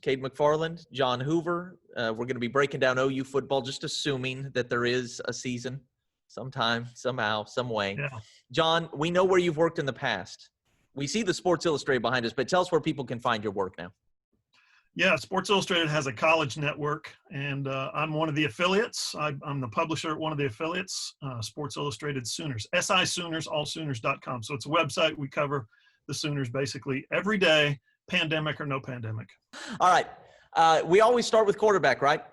Cade McFarland, John Hoover. We're going to be breaking down OU football, just assuming that there is a season sometime, somehow, some way. Yeah. John, we know where you've worked in the past. We see the Sports Illustrated behind us, but tell us where people can find your work now. Yeah, Sports Illustrated has a college network, and I'm one of the affiliates. I'm the publisher at one of the affiliates, Sports Illustrated Sooners, SI Sooners, allsooners.com. So it's a website. We cover the Sooners basically every day, pandemic or no pandemic. All right. We always start with quarterback, right?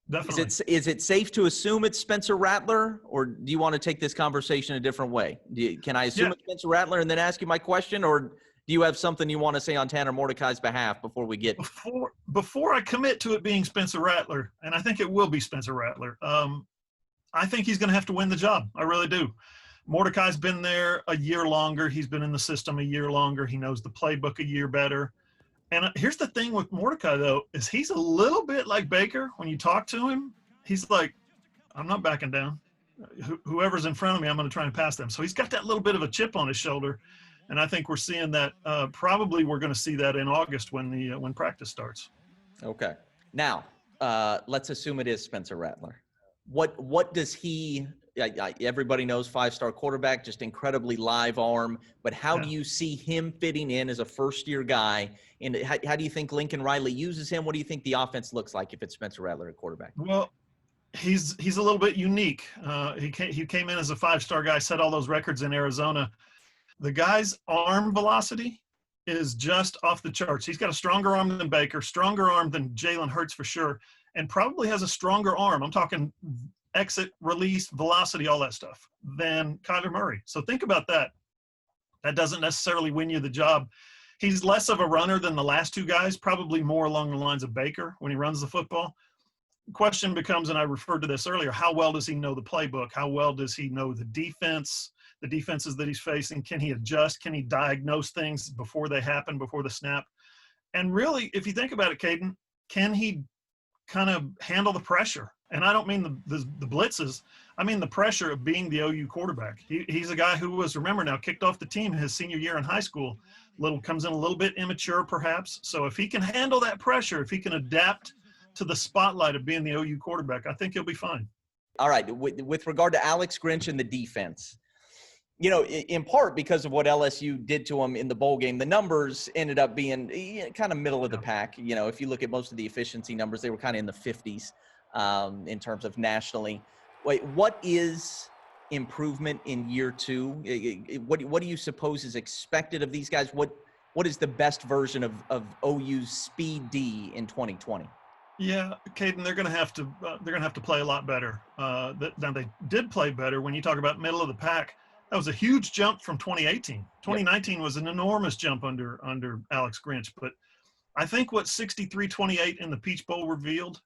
Definitely. Is it safe to assume it's Spencer Rattler, or do you want to take this conversation a different way? Can I assume it's Spencer Rattler and then ask you my question, or do you have something you want to say on Tanner Mordecai's behalf before we get – Before I commit to it being Spencer Rattler, and I think it will be Spencer Rattler, I think he's going to have to win the job. I really do. Mordecai's been there a year longer. He's been in the system a year longer. He knows the playbook a year better. And here's the thing with Mordecai, though, is he's a little bit like Baker. When you talk to him, he's like, I'm not backing down. Whoever's in front of me, I'm going to try and pass them. So he's got that little bit of a chip on his shoulder. And I think we're seeing that. Probably we're going to see that in August when practice starts. Okay. Now, let's assume it is Spencer Rattler. What does he everybody knows, 5-star quarterback, just incredibly live arm. But how do you see him fitting in as a first-year guy? And how do you think Lincoln Riley uses him? What do you think the offense looks like if it's Spencer Rattler at quarterback? Well, he's a little bit unique. He came in as a 5-star guy, set all those records in Arizona. The guy's arm velocity is just off the charts. He's got a stronger arm than Baker, stronger arm than Jalen Hurts for sure, and probably has a stronger arm. I'm talking exit, release, velocity, all that stuff, than Kyler Murray. So think about that. That doesn't necessarily win you the job. He's less of a runner than the last two guys, probably more along the lines of Baker when he runs the football. The question becomes, and I referred to this earlier, how well does he know the playbook? How well does he know the defense, the defenses that he's facing? Can he adjust? Can he diagnose things before they happen, before the snap? And really, if you think about it, Caden, can he kind of handle the pressure? And I don't mean the blitzes. I mean the pressure of being the OU quarterback. He's a guy who was, remember now, kicked off the team his senior year in high school. Comes in a little bit immature perhaps. So if he can handle that pressure, if he can adapt to the spotlight of being the OU quarterback, I think he'll be fine. All right. With regard to Alex Grinch and the defense, you know, in part because of what LSU did to him in the bowl game, the numbers ended up being kind of middle of the pack. You know, if you look at most of the efficiency numbers, they were kind of in the 50s in terms of nationally. What is improvement in year two? What do you suppose is expected of these guys? What is the best version of OU's speed D in 2020? Yeah, Caden, they're going to have to play a lot better. Now they did play better. When you talk about middle of the pack, that was a huge jump from 2018. 2019 was an enormous jump under Alex Grinch. But I think what 63-28 in the Peach Bowl revealed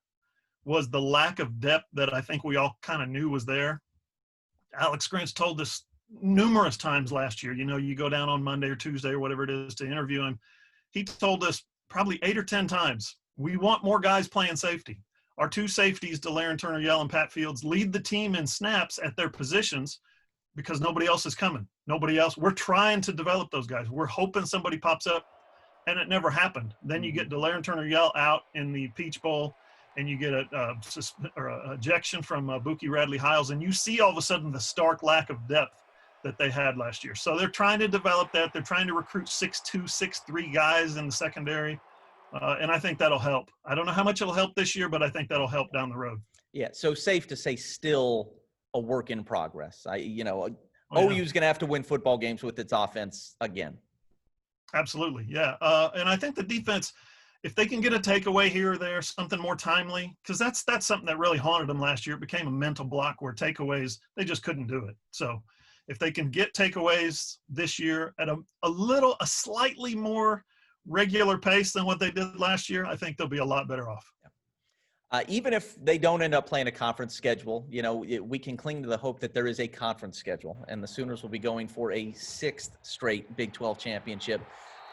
was the lack of depth that I think we all kind of knew was there. Alex Grinch told us numerous times last year, you know, you go down on Monday or Tuesday or whatever it is to interview him. He told us probably 8 or 10 times, we want more guys playing safety. Our two safeties, Delaren Turner-Yell and Pat Fields, lead the team in snaps at their positions because nobody else is coming. Nobody else. We're trying to develop those guys. We're hoping somebody pops up, and it never happened. Then you get Delaren Turner-Yell out in the Peach Bowl, and you get a ejection from Buki Radley-Hiles, and you see all of a sudden the stark lack of depth that they had last year. So they're trying to develop that. They're trying to recruit 6'2", 6'3" guys in the secondary. And I think that'll help. I don't know how much it'll help this year, but I think that'll help down the road. Yeah, so safe to say still a work in progress. OU's going to have to win football games with its offense again. Absolutely, yeah. And I think the defense, if they can get a takeaway here or there, something more timely, because that's something that really haunted them last year. It became a mental block where takeaways, they just couldn't do it. So if they can get takeaways this year at a slightly more regular pace than what they did last year, I think they'll be a lot better off. Even if they don't end up playing a conference schedule, you know, we can cling to the hope that there is a conference schedule, and the Sooners will be going for a 6th straight Big 12 championship.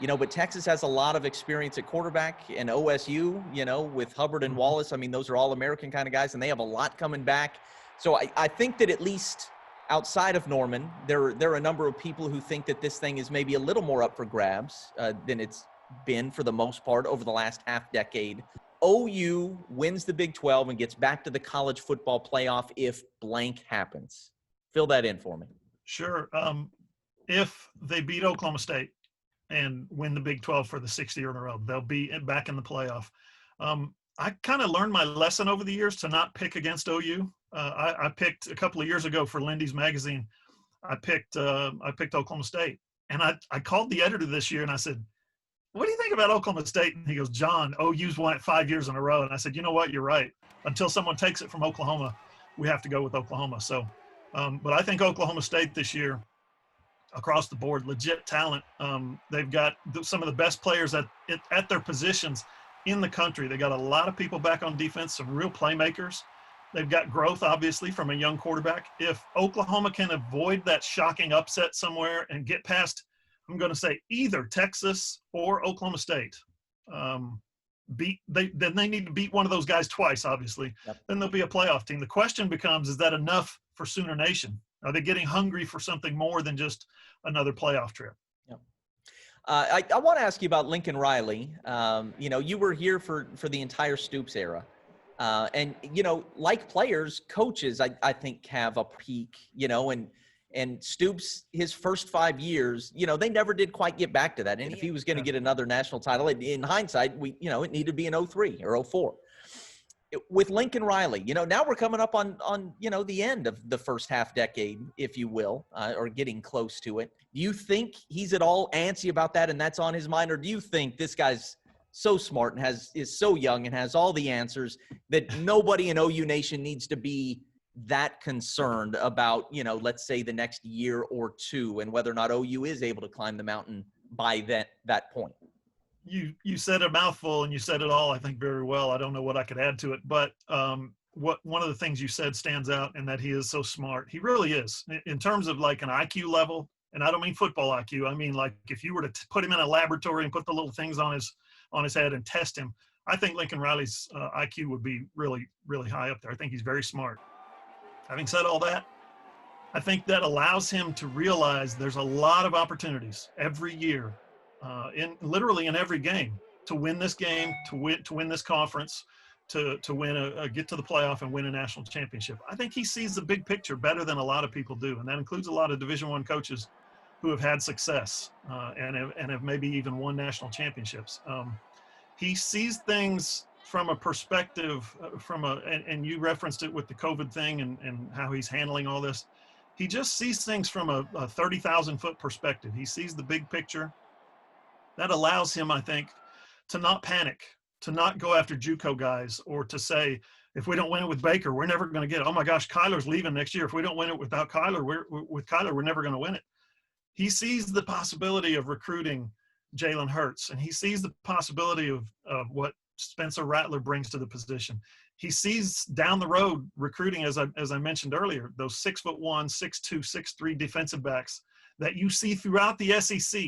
You know, but Texas has a lot of experience at quarterback, and OSU, you know, with Hubbard and Wallace, I mean, those are all American kind of guys, and they have a lot coming back. So I think that at least outside of Norman, there are a number of people who think that this thing is maybe a little more up for grabs than it's been for the most part over the last half decade. OU wins the Big 12 and gets back to the college football playoff if blank happens. Fill that in for me. Sure. If they beat Oklahoma State and win the Big 12 for the 6th year in a row, they'll be back in the playoff. I kind of learned my lesson over the years to not pick against OU. I picked a couple of years ago for Lindy's magazine. I picked Oklahoma State, and I called the editor this year and I said, "What do you think about Oklahoma State?" And he goes, "John, OU's won it 5 years in a row." And I said, "You know what? You're right. Until someone takes it from Oklahoma, we have to go with Oklahoma." So, but I think Oklahoma State this year, across the board, legit talent. They've got some of the best players at their positions in the country. They got a lot of people back on defense, some real playmakers. They've got growth, obviously, from a young quarterback. If Oklahoma can avoid that shocking upset somewhere and get past, I'm going to say, either Texas or Oklahoma State, then they need to beat one of those guys twice, obviously. Yep. Then they'll be a playoff team. The question becomes, is that enough for Sooner Nation? Are they getting hungry for something more than just another playoff trip? Yep. I want to ask you about Lincoln Riley. You were here for the entire Stoops era. And, like players, coaches, I think, have a peak, and Stoops, his first 5 years, they never did quite get back to that. And if he was going to get another national title, in hindsight, it needed to be in 03 or 04. With Lincoln Riley, now we're coming up on the end of the first half decade, if you will, or getting close to it. Do you think he's at all antsy about that and that's on his mind? Or do you think this guy's so smart and is so young and has all the answers that nobody in OU Nation needs to be that concerned about, let's say the next year or two and whether or not OU is able to climb the mountain by that point? You said a mouthful and you said it all, I think, very well. I don't know what I could add to it, but one of the things you said stands out, and that he is so smart. He really is, in terms of like an IQ level. And I don't mean football IQ. I mean, like, if you were to put him in a laboratory and put the little things on his head and test him, I think Lincoln Riley's IQ would be really, really high up there. I think he's very smart. Having said all that, I think that allows him to realize there's a lot of opportunities every year, literally in every game, to win this game, to win this conference, to win get to the playoff and win a national championship. I think he sees the big picture better than a lot of people do, and that includes a lot of Division I coaches who have had success and have maybe even won national championships. He sees things from a perspective, and you referenced it with the COVID thing and how he's handling all this. He just sees things from a 30,000-foot perspective. He sees the big picture. That allows him, I think, to not panic, to not go after JUCO guys, or to say, if we don't win it with Baker, we're never going to get it. Oh my gosh, Kyler's leaving next year. If we don't win it without Kyler, we're never going to win it. He sees the possibility of recruiting Jalen Hurts, and he sees the possibility of what Spencer Rattler brings to the position. He sees down the road recruiting, as I mentioned earlier, those 6'1", 6'2", 6'3" defensive backs that you see throughout the SEC.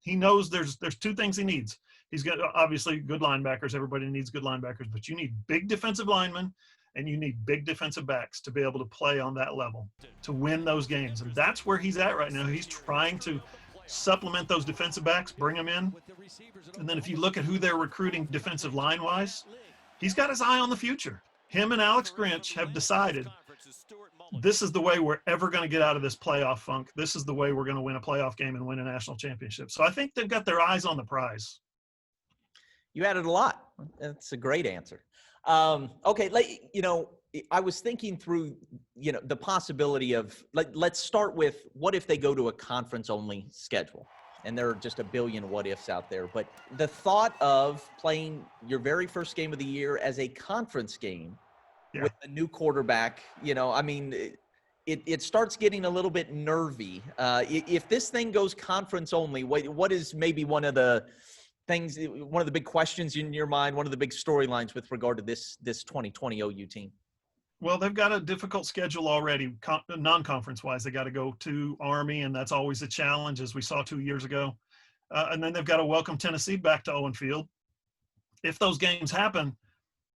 He knows there's two things he needs. He's got, obviously, good linebackers. Everybody needs good linebackers, but you need big defensive linemen and you need big defensive backs to be able to play on that level, to win those games. And that's where he's at right now. He's trying to supplement those defensive backs, bring them in. And then if you look at who they're recruiting defensive line-wise, he's got his eye on the future. Him and Alex Grinch have decided this is the way we're ever going to get out of this playoff funk. This is the way we're going to win a playoff game and win a national championship. So I think they've got their eyes on the prize. You added a lot. That's a great answer. Okay, I was thinking through, the possibility of, let's start with, what if they go to a conference-only schedule? And there are just a billion what-ifs out there. But the thought of playing your very first game of the year as a conference game with a new quarterback, it starts getting a little bit nervy. If this thing goes conference-only, what is maybe one of the big questions in your mind, one of the big storylines with regard to this 2020 OU team? Well, they've got a difficult schedule already, non-conference wise. They got to go to Army, and that's always a challenge, as we saw 2 years ago. And then they've got to welcome Tennessee back to Owen Field. If those games happen,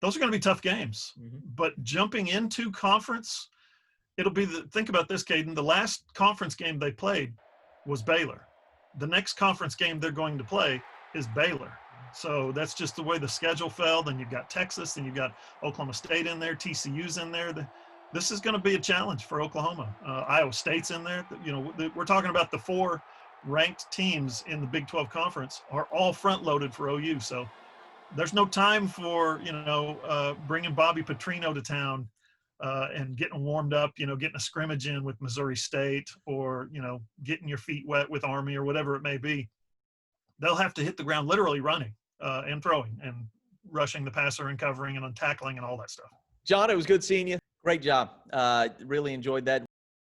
those are going to be tough games. Mm-hmm. But jumping into conference, it'll be think about this, Caden. The last conference game they played was Baylor. The next conference game they're going to play is Baylor. So that's just the way the schedule fell. Then you've got Texas, and you've got Oklahoma State in there, TCU's in there. This is going to be a challenge for Oklahoma. Iowa State's in there. You know, we're talking about the 4 ranked teams in the Big 12 Conference are all front loaded for OU. So there's no time for, bringing Bobby Petrino to town and getting warmed up, getting a scrimmage in with Missouri State, or, getting your feet wet with Army or whatever it may be. They'll have to hit the ground literally running and throwing and rushing the passer and covering and tackling and all that stuff. John, it was good seeing you. Great job. Really enjoyed that.